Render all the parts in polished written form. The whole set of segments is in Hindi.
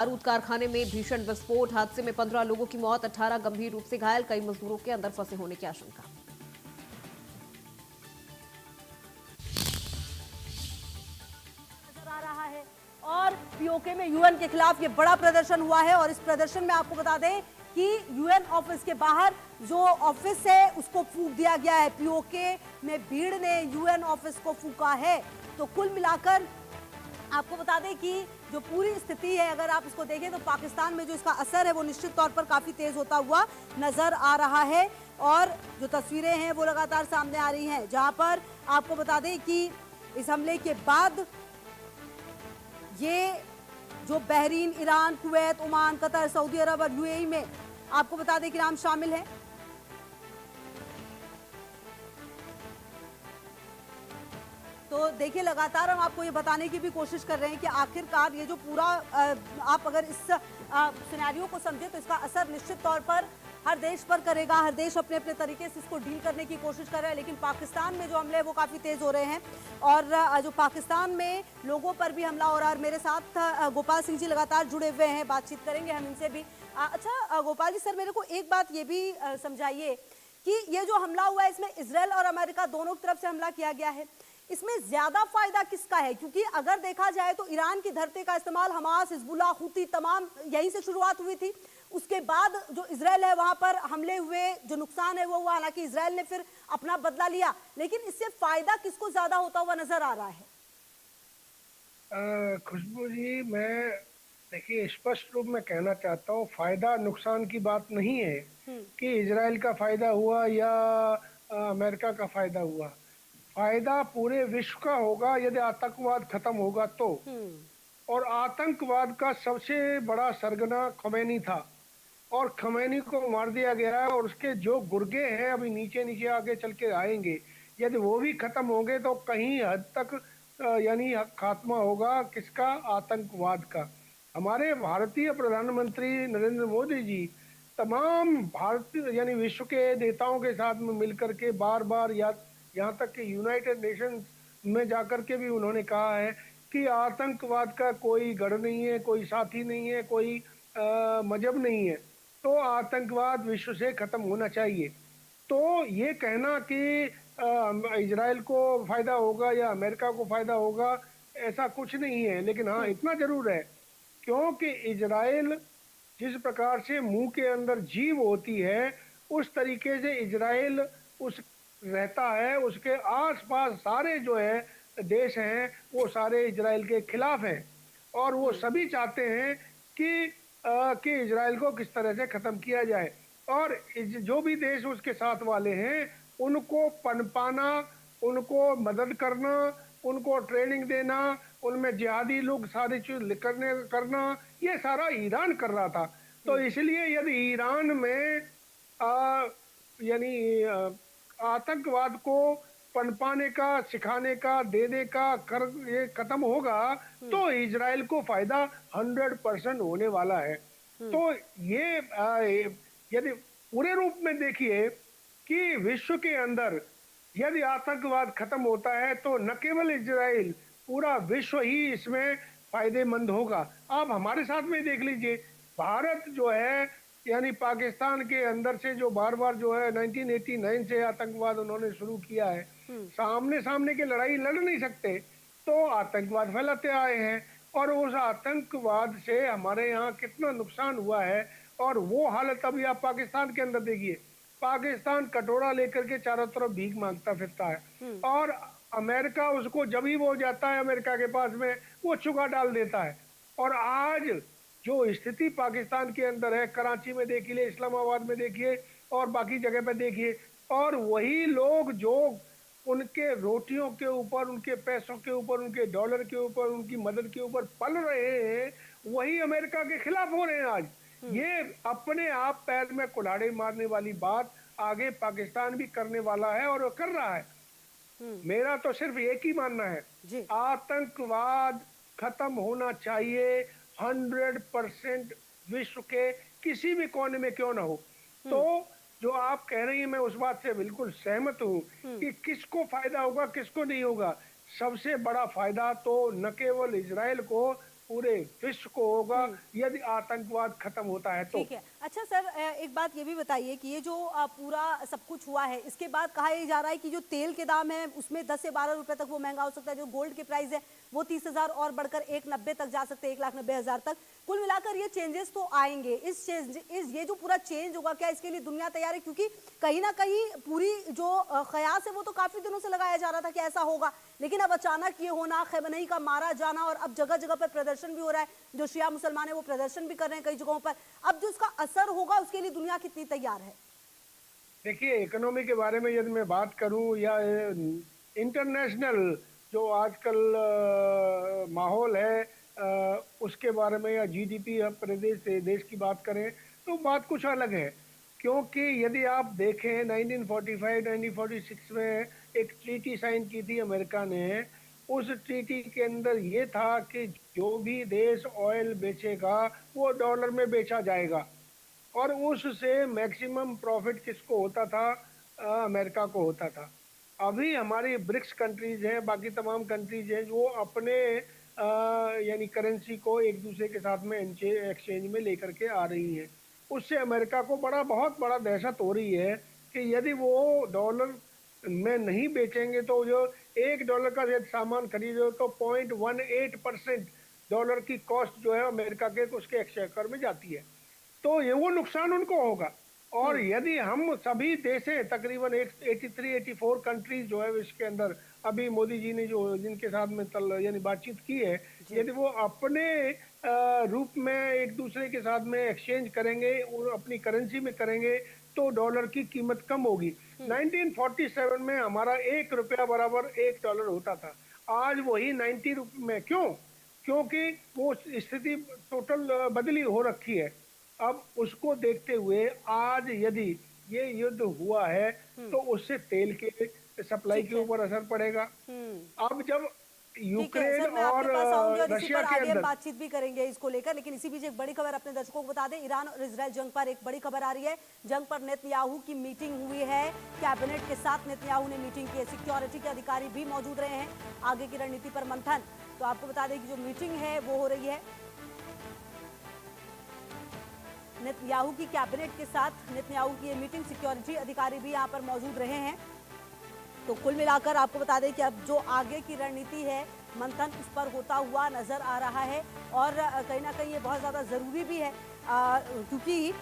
बारूद कारखाने में भीषण विस्फोट, हादसे में 15 लोगों की मौत, 18 गंभीर रूप से घायल, कई मजदूरों के अंदर फंसे होने की आशंका। नजर आ रहा है और पीओके में यूएन के खिलाफ ये बड़ा प्रदर्शन हुआ है और इस प्रदर्शन में आपको बता दें कि यूएन ऑफिस के बाहर जो ऑफिस है उसको फूंक दिया गया है। पीओके में भीड़ ने यूएन ऑफिस को फूंका है। तो कुल मिलाकर आपको बता दें कि जो पूरी स्थिति है अगर आप इसको देखें तो पाकिस्तान में जो इसका असर है वो निश्चित तौर पर काफी तेज होता हुआ नजर आ रहा है और जो तस्वीरें हैं वो लगातार सामने आ रही हैं, जहां पर आपको बता दें कि इस हमले के बाद ये जो Bahrain, Iran, Kuwait, Oman, Qatar, Saudi Arab और यूएई में आपको बता दें कि नाम शामिल है। तो देखिए लगातार हम आपको ये बताने की भी कोशिश कर रहे हैं कि आखिरकार ये जो पूरा आप अगर इस सिनेरियो को समझे तो इसका असर निश्चित तौर पर हर देश पर करेगा। हर देश अपने अपने तरीके से इसको डील करने की कोशिश कर रहा है, लेकिन पाकिस्तान में जो हमले हैं वो काफ़ी तेज़ हो रहे हैं और जो पाकिस्तान में लोगों पर भी हमला हो रहा है। और मेरे साथ गोपाल सिंह जी लगातार जुड़े हुए हैं, बातचीत करेंगे हम इनसे भी। अच्छा गोपाल जी, सर मेरे को एक बात ये भी समझाइए कि ये जो हमला हुआ है इसमें इसराइल और अमेरिका दोनों की तरफ से हमला किया गया है, इसमें ज्यादा फायदा किसका है? क्योंकि अगर देखा जाए तो ईरान की धरती का इस्तेमाल हमास, हिजबुल्लाह, हुती तमाम यहीं से शुरुआत हुई थी। उसके बाद जो इसराइल है वहां पर हमले हुए, जो नुकसान है वो हुआ। हालांकि इसराइल ने फिर अपना बदला लिया, लेकिन इससे फायदा किसको ज्यादा होता हुआ नजर आ रहा है? खुशबू जी, मैं देखिए स्पष्ट रूप में कहना चाहता हूँ, फायदा नुकसान की बात नहीं है कि इजराइल का फायदा हुआ या अमेरिका का फायदा हुआ। फायदा पूरे विश्व का होगा यदि आतंकवाद खत्म होगा तो। और आतंकवाद का सबसे बड़ा सरगना खमैनी था और खमैनी को मार दिया गया है और उसके जो गुर्गे हैं अभी नीचे नीचे आगे चल के आएंगे, यदि वो भी खत्म होंगे तो कहीं हद तक यानी खात्मा होगा किसका? आतंकवाद का। हमारे भारतीय प्रधानमंत्री नरेंद्र मोदी जी तमाम भारतीय यानी विश्व के नेताओं के साथ में मिलकर के बार बार यहाँ तक कि यूनाइटेड नेशंस में जाकर के भी उन्होंने कहा है कि आतंकवाद का कोई गढ़ नहीं है, कोई साथी नहीं है, कोई मजहब नहीं है, तो आतंकवाद विश्व से खत्म होना चाहिए। तो ये कहना कि इजराइल को फायदा होगा या अमेरिका को फायदा होगा, ऐसा कुछ नहीं है। लेकिन हाँ, इतना जरूर है क्योंकि इजराइल जिस प्रकार से मुंह के अंदर जीभ होती है उस तरीके से इजराइल उस रहता है, उसके आसपास सारे जो है देश हैं वो सारे इजराइल के खिलाफ हैं और वो सभी चाहते हैं कि इजराइल को किस तरह से खत्म किया जाए। और जो भी देश उसके साथ वाले हैं उनको पनपाना, उनको मदद करना, उनको ट्रेनिंग देना, उनमें जिहादी लोग सारी चीज करना, ये सारा ईरान कर रहा था। तो इसलिए यदि ईरान में यानी आतंकवाद को पनपाने का, सिखाने का, देने का कर ये खत्म होगा तो इजराइल को फायदा 100% होने वाला है। तो ये यदि पूरे रूप में देखिए कि विश्व के अंदर यदि आतंकवाद खत्म होता है तो न केवल इजराइल, पूरा विश्व ही इसमें फायदेमंद होगा। आप हमारे साथ में देख लीजिए, भारत जो है यानी पाकिस्तान के अंदर से जो बार बार जो है 1989 से आतंकवाद उन्होंने शुरू किया है, सामने सामने की लड़ाई लड़ नहीं सकते तो आतंकवाद फैलाते आए हैं और उस आतंकवाद से हमारे यहाँ कितना नुकसान हुआ है। और वो हालत अभी आप पाकिस्तान के अंदर देखिए, पाकिस्तान कटोरा लेकर के चारों तरफ भीख मांगता फिरता है और अमेरिका उसको जब ही वो जाता है अमेरिका के पास में वो चुका डाल देता है। और आज जो स्थिति पाकिस्तान के अंदर है, कराची में देखिए, इस्लामाबाद में देखिए और बाकी जगह पे देखिए, और वही लोग जो उनके रोटियों के ऊपर, उनके पैसों के ऊपर, उनके डॉलर के ऊपर, उनकी मदद के ऊपर पल रहे हैं, वही अमेरिका के खिलाफ हो रहे हैं आज। ये अपने आप पैर में कुल्हाड़ी मारने वाली बात आगे पाकिस्तान भी करने वाला है और वो कर रहा है। मेरा तो सिर्फ एक ही मानना है, आतंकवाद खत्म होना चाहिए 100%, विश्व के किसी भी कोने में क्यों ना हो। तो जो आप कह रही हैं मैं उस बात से बिल्कुल सहमत हूँ कि किसको फायदा होगा किसको नहीं होगा। सबसे बड़ा फायदा तो न केवल इजराइल को पूरे विश्व को होगा यदि आतंकवाद खत्म होता है तो। ठीक है। अच्छा सर, एक बात ये भी बताइए कि ये जो पूरा सब कुछ हुआ है, इसके बाद कहा यह जा रहा है कि जो तेल के दाम है उसमें 10 से 12 रुपए तक वो महंगा हो सकता है, जो गोल्ड के प्राइस है वो 30,000 और बढ़कर 1,90 तक जा सकते हैं, 1,90,000 तक। कुल मिलाकर ये चेंजेस तो आएंगे। ये जो पूरा चेंज होगा, क्या इसके लिए दुनिया तैयार है? क्योंकि कहीं ना कहीं पूरी जो कयास है वो तो काफी दिनों से लगाया जा रहा था कि ऐसा होगा, लेकिन अब अचानक ये होना, खैमनई का मारा जाना, और अब जगह जगह पर प्रदर्शन भी हो रहा है, जो शिया मुसलमान है वो प्रदर्शन भी कर रहे हैं कई जगहों पर। अब जो इसका असर होगा उसके लिए दुनिया कितनी तैयार है? देखिए, इकोनॉमी के बारे में यदि मैं बात करूं या इंटरनेशनल जो आजकल माहौल है उसके बारे में, या जीडीपी या प्रदेश देश की बात करें तो बात कुछ अलग है। क्योंकि यदि आप देखें 1945-1946 में एक ट्रीटी साइन की थी अमेरिका ने। उस ट्रीटी के अंदर ये था कि जो भी देश ऑयल बेचेगा वो डॉलर में बेचा जाएगा, और उससे मैक्सिमम प्रॉफिट किसको होता था? अमेरिका को होता था। अभी हमारी ब्रिक्स कंट्रीज हैं, बाकी तमाम कंट्रीज हैं, जो अपने यानी करेंसी को एक दूसरे के साथ में एक्सचेंज में लेकर के आ रही हैं। उससे अमेरिका को बहुत बड़ा दहशत हो रही है कि यदि वो डॉलर में नहीं बेचेंगे तो जो $1 का यदि सामान खरीदो तो 0.18% डॉलर की कॉस्ट जो है अमेरिका के उसके एक्सचेकर में जाती है। तो ये वो नुकसान उनको होगा। और यदि हम सभी देशें तकरीबन 83-84 कंट्रीज जो है विश्व के अंदर, अभी मोदी जी ने जो जिनके साथ में यानी बातचीत की है, यदि वो अपने रूप में एक दूसरे के साथ में एक्सचेंज करेंगे और अपनी करेंसी में करेंगे तो डॉलर की कीमत कम होगी। 1947 में हमारा $1 बराबर $1 होता था, आज वही 90 रुपये में। क्यों? क्योंकि वो स्थिति टोटल बदली हो रखी है। अब उसको देखते हुए आज यदि ये युद्ध हुआ है तो उससे तेल के सप्लाई के ऊपर असर पड़ेगा। अब जब ठीक है यूक्रेन सर, मैं और आपके पास आऊंगी और इसी रशिया पर के आगे अंदर बातचीत भी करेंगे इसको लेकर, लेकिन इसी बीच एक बड़ी खबर अपने दर्शकों को बता दें। ईरान और इजरायल जंग पर एक बड़ी खबर आ रही है। जंग पर नेतन्याहू की मीटिंग हुई है, कैबिनेट के साथ नेतन्याहू ने मीटिंग की है, सिक्योरिटी के अधिकारी भी मौजूद रहे हैं, आगे की रणनीति पर मंथन। तो आपको बता दें कि जो मीटिंग है वो हो रही है नेतन्याहू की कैबिनेट के साथ। नेतन्याहू की ये मीटिंग, सिक्योरिटी अधिकारी भी यहाँ पर मौजूद रहे हैं। तो कुल मिलाकर आपको बता दें कि अब जो आगे की रणनीति है मंथन उस पर होता हुआ नजर आ रहा है, और कहीं ना कहीं ये बहुत ज़्यादा ज़रूरी भी है, क्योंकि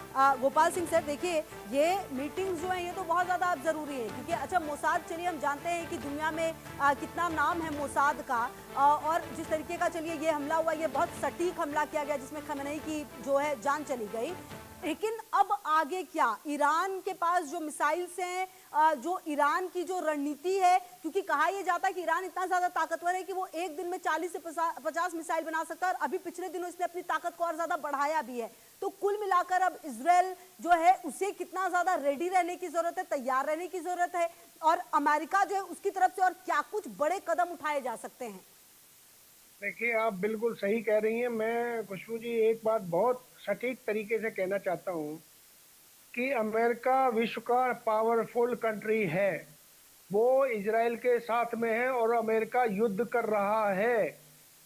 गोपाल सिंह सर देखिए, ये मीटिंग्स जो हैं ये तो बहुत ज़्यादा अब ज़रूरी है, क्योंकि अच्छा मोसाद, चलिए हम जानते हैं कि दुनिया में कितना नाम है मोसाद का, और जिस तरीके का चलिए ये हमला हुआ, ये बहुत सटीक हमला किया गया जिसमें खमेनेई की जो है जान चली गई। लेकिन अब आगे क्या? ईरान के पास जो मिसाइल्स हैं, जो ईरान की जो रणनीति है, क्योंकि कहा यह जाता है कि ईरान इतना ज्यादा ताकतवर है कि वो एक दिन में 40 से 50 मिसाइल बना सकता है, और अभी पिछले दिनों इसने अपनी ताकत को और ज्यादा बढ़ाया भी है। तो कुल मिलाकर अब इजराइल जो है उसे कितना ज्यादा रेडी रहने की जरूरत है, तैयार रहने की जरूरत है, और अमेरिका जो है उसकी तरफ से और क्या कुछ बड़े कदम उठाए जा सकते हैं? देखिए, आप बिल्कुल सही कह रही हैं। मैं खुशबू जी एक बात बहुत सटीक तरीके से कहना चाहता हूँ कि अमेरिका विश्व का पावरफुल कंट्री है, वो इजराइल के साथ में है और अमेरिका युद्ध कर रहा है।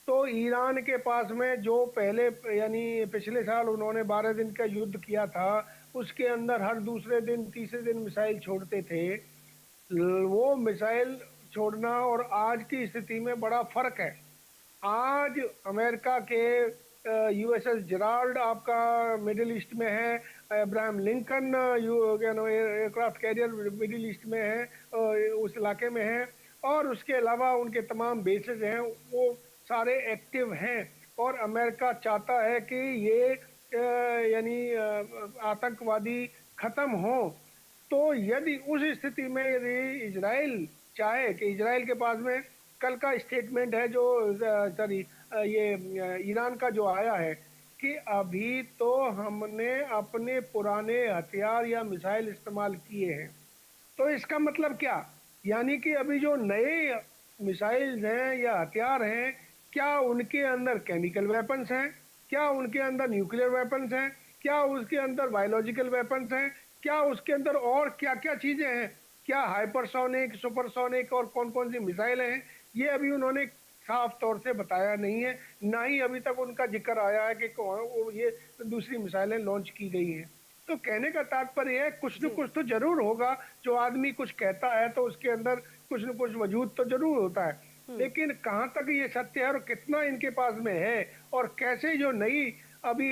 तो ईरान के पास में जो पहले यानी पिछले साल उन्होंने 12 दिन का युद्ध किया था, उसके अंदर हर दूसरे दिन तीसरे दिन मिसाइल छोड़ते थे। वो मिसाइल छोड़ना और आज की स्थिति में बड़ा फर्क है। आज अमेरिका के यूएसएस जेराल्ड आपका मिडिल ईस्ट में है, Abraham Lincoln aircraft carrier middle east में है, उस इलाके में है, और उसके अलावा उनके तमाम बेसेस हैं वो सारे एक्टिव हैं। और अमेरिका चाहता है कि ये यानी आतंकवादी खत्म हो। तो यदि उस स्थिति में यदि इजराइल चाहे कि इजराइल के पास में कल का स्टेटमेंट है जो सॉरी ये ईरान का जो आया है कि अभी तो हमने अपने पुराने हथियार या मिसाइल इस्तेमाल किए हैं, तो इसका मतलब क्या? यानी कि अभी जो नए मिसाइल्स हैं या हथियार हैं, क्या उनके अंदर केमिकल वेपन्स हैं, क्या उनके अंदर न्यूक्लियर वेपन्स हैं, क्या उसके अंदर बायोलॉजिकल वेपन्स हैं, क्या उसके अंदर और क्या क्या चीजें हैं, क्या हाइपरसोनिक, सुपरसोनिक और कौन कौन सी मिसाइलें हैं, ये अभी उन्होंने साफ तौर से बताया नहीं है, ना ही अभी तक उनका जिक्र आया है कि ये दूसरी मिसाइलें लॉन्च की गई हैं। तो कहने का तात्पर्य है कुछ न कुछ तो जरूर होगा। जो आदमी कुछ कहता है तो उसके अंदर कुछ न कुछ वजूद तो जरूर होता है, लेकिन कहाँ तक ये सत्य है और कितना इनके पास में है और कैसे जो नई अभी